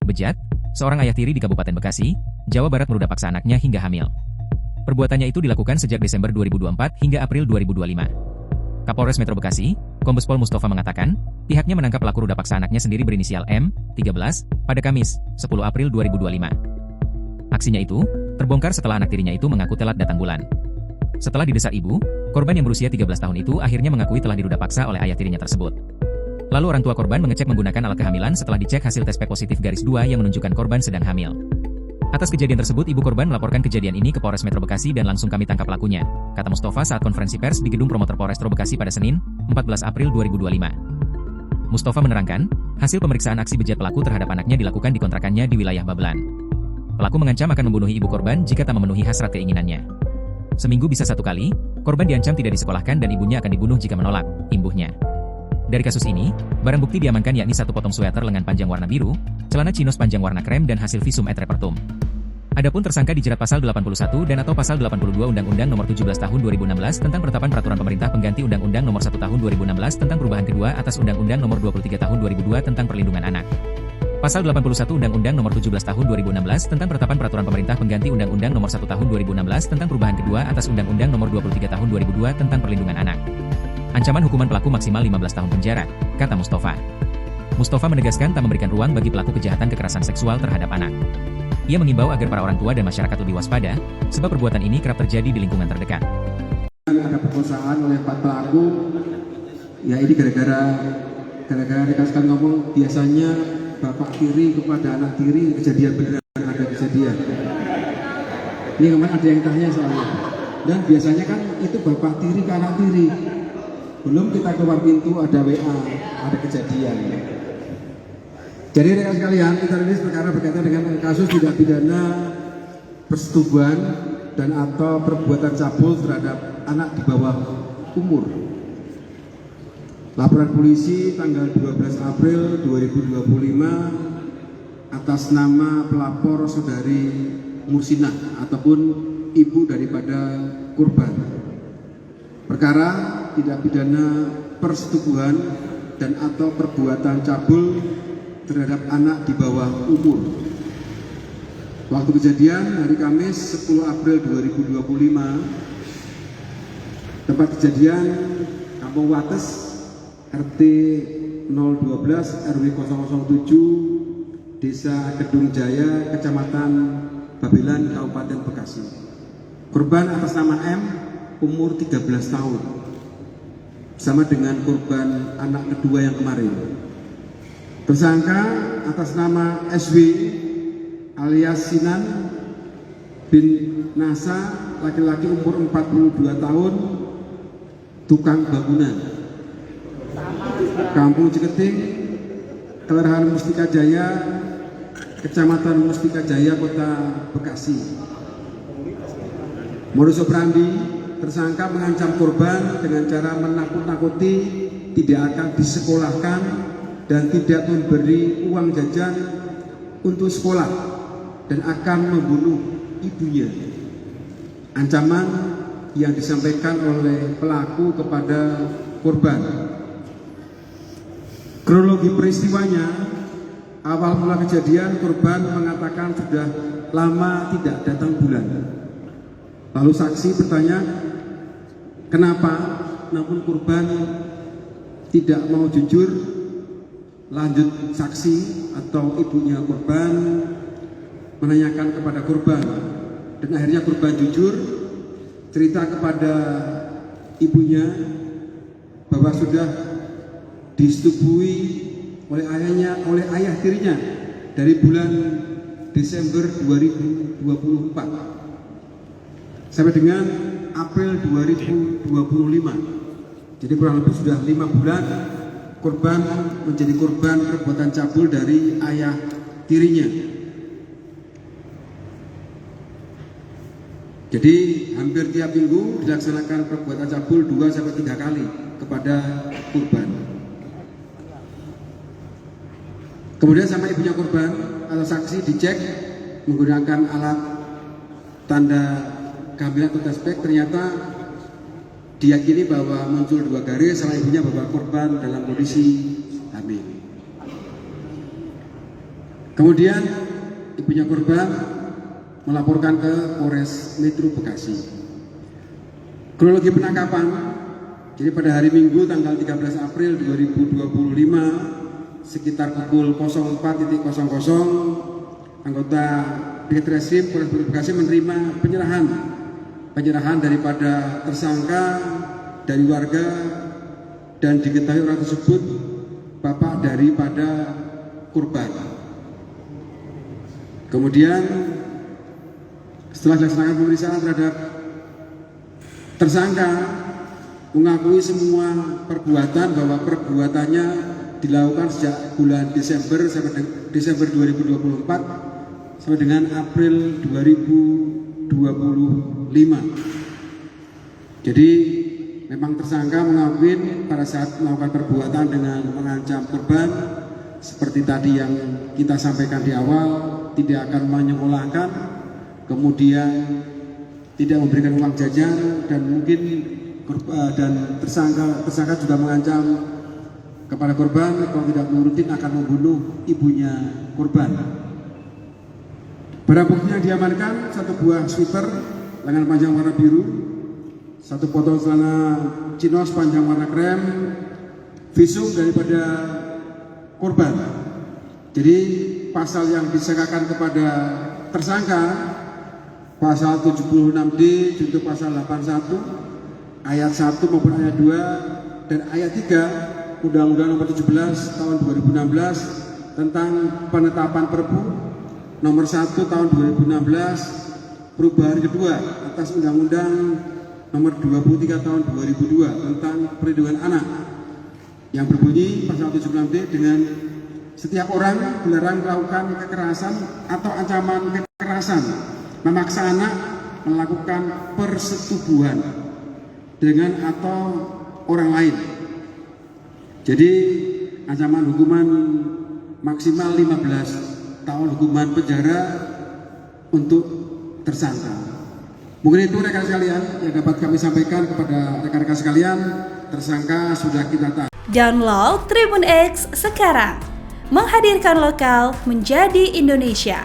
Bejat, seorang ayah tiri di Kabupaten Bekasi, Jawa Barat meruda paksa anaknya hingga hamil. Perbuatannya itu dilakukan sejak Desember 2024 hingga April 2025. Kapolres Metro Bekasi, Kombes Pol Mustafa mengatakan, pihaknya menangkap pelaku ruda paksa anaknya sendiri berinisial M, 13, pada Kamis, 10 April 2025. Aksinya itu terbongkar setelah anak tirinya itu mengaku telat datang bulan. Setelah didesak ibu, korban yang berusia 13 tahun itu akhirnya mengakui telah diruda paksa oleh ayah tirinya tersebut. Lalu orang tua korban mengecek menggunakan alat kehamilan setelah dicek hasil tes P positif _2 yang menunjukkan korban sedang hamil. Atas kejadian tersebut, ibu korban melaporkan kejadian ini ke Polres Metro Bekasi dan langsung kami tangkap pelakunya, kata Mustafa saat konferensi pers di Gedung Promoter Polres Metro Bekasi pada Senin, 14 April 2025. Mustafa menerangkan, hasil pemeriksaan aksi bejat pelaku terhadap anaknya dilakukan di kontrakannya di wilayah Babelan. Pelaku mengancam akan membunuh ibu korban jika tak memenuhi hasrat keinginannya. Seminggu bisa 1 kali, korban diancam tidak disekolahkan dan ibunya akan dibunuh jika menolak, imbuhnya. Dari kasus ini, barang bukti diamankan yakni 1 potong sweater lengan panjang warna biru, celana chinos panjang warna krem dan hasil visum et repertum. Adapun tersangka dijerat pasal 81 dan atau pasal 82 Undang-Undang Nomor 17 Tahun 2016 tentang penetapan peraturan pemerintah pengganti Undang-Undang Nomor 1 Tahun 2016 tentang perubahan kedua atas Undang-Undang Nomor 23 Tahun 2002 tentang perlindungan anak. Pasal 81 Undang-Undang Nomor 17 Tahun 2016 tentang penetapan peraturan pemerintah pengganti Undang-Undang Nomor 1 Tahun 2016 tentang perubahan kedua atas Undang-Undang Nomor 23 Tahun 2002 tentang perlindungan anak. Ancaman hukuman pelaku maksimal 15 tahun penjara, kata Mustafa. Mustafa menegaskan tak memberikan ruang bagi pelaku kejahatan kekerasan seksual terhadap anak. Ia mengimbau agar para orang tua dan masyarakat lebih waspada, sebab perbuatan ini kerap terjadi di lingkungan terdekat. Ada perkosaan oleh 4 pelaku, ya ini gara-gara dikasihkan ngomong biasanya bapak tiri kepada anak tiri, kejadian beneran ada kejadian. Ini kemarin ada yang tanya soalnya. Dan biasanya kan itu bapak tiri ke anak tiri. Belum kita keluar pintu ada WA, ada kejadian. Jadi rekan sekalian, kita rilis perkara berkaitan dengan kasus tindak pidana persetubuhan dan atau perbuatan cabul terhadap anak di bawah umur. Laporan polisi tanggal 12 April 2025 atas nama pelapor saudari Mursinah ataupun ibu daripada korban. Perkara tindak pidana persetubuhan dan atau perbuatan cabul terhadap anak di bawah umur. Waktu kejadian hari Kamis 10 April 2025. Tempat kejadian Kampung Wates RT 012 RW 007 Desa Kedung Jaya, Kecamatan Babelan, Kabupaten Bekasi. Korban atas nama M, umur 13 tahun. Sama dengan korban anak kedua yang kemarin. Tersangka atas nama SW alias Sinan bin Nasa, laki-laki umur 42 tahun, tukang bangunan, Kampung Ciketing, Kelurahan Mustika Jaya, Kecamatan Mustika Jaya, Kota Bekasi. Modus operandi, tersangka mengancam korban dengan cara menakut-nakuti tidak akan disekolahkan dan tidak memberi uang jajan untuk sekolah dan akan membunuh ibunya. Ancaman yang disampaikan oleh pelaku kepada korban. Kronologi peristiwanya, awal mula kejadian korban mengatakan sudah lama tidak datang bulan. Lalu saksi bertanya kenapa, namun korban tidak mau jujur. Lanjut saksi atau ibunya korban menanyakan kepada korban dan akhirnya korban jujur cerita kepada ibunya bahwa sudah disetubui oleh ayah tirinya dari bulan Desember 2024 sampai dengan April 2025. Jadi kurang lebih sudah 5 bulan korban menjadi korban perbuatan cabul dari ayah tirinya. Jadi hampir tiap minggu dilaksanakan perbuatan cabul 2-3 kali kepada korban. Kemudian sama ibunya korban atau saksi dicek menggunakan alat tanda kehamilan atau tespek, ternyata diyakini bahwa muncul 2 garis sama ibunya bahwa korban dalam kondisi hamil. Kemudian ibunya korban melaporkan ke Polres Metro Bekasi. Kronologi penangkapan, jadi pada hari Minggu tanggal 13 April 2025 sekitar pukul 04.00 anggota Ditreskrim Polres Metro Bekasi menerima penyerahan daripada tersangka dari warga dan diketahui orang tersebut bapak daripada korban. Kemudian setelah dilaksanakan pemeriksaan terhadap tersangka mengakui semua perbuatan bahwa perbuatannya dilakukan sejak bulan Desember 2024 sampai dengan April 2025. Jadi memang tersangka mengakui pada saat melakukan perbuatan dengan mengancam korban seperti tadi yang kita sampaikan di awal, tidak akan menyekolahkan, kemudian tidak memberikan uang jajan, dan mungkin tersangka juga mengancam kepada korban kalau tidak menurutin akan membunuh ibunya korban. Barang bukti yang diamankan satu buah sweater lengan panjang warna biru, satu botol celana chinos panjang warna krem, visum daripada korban. Jadi pasal yang disangkakan kepada tersangka pasal 76D junto pasal 81 ayat 1 maupun ayat 2 dan ayat 3 Undang-Undang Nomor 17 Tahun 2016 tentang penetapan Perpu Nomor 1 Tahun 2016 perubahan kedua atas Undang-Undang Nomor 23 Tahun 2002 tentang perlindungan anak yang berbunyi pasal 76D dengan setiap orang dilarang melakukan kekerasan atau ancaman kekerasan memaksa anak melakukan persetubuhan dengan atau orang lain. Jadi ancaman hukuman maksimal 15 tahun hukuman penjara untuk tersangka. Mungkin itu rekan sekalian yang dapat kami sampaikan kepada rekan-rekan sekalian. Tersangka sudah kita tahu. Download Tribun X sekarang, menghadirkan lokal menjadi Indonesia.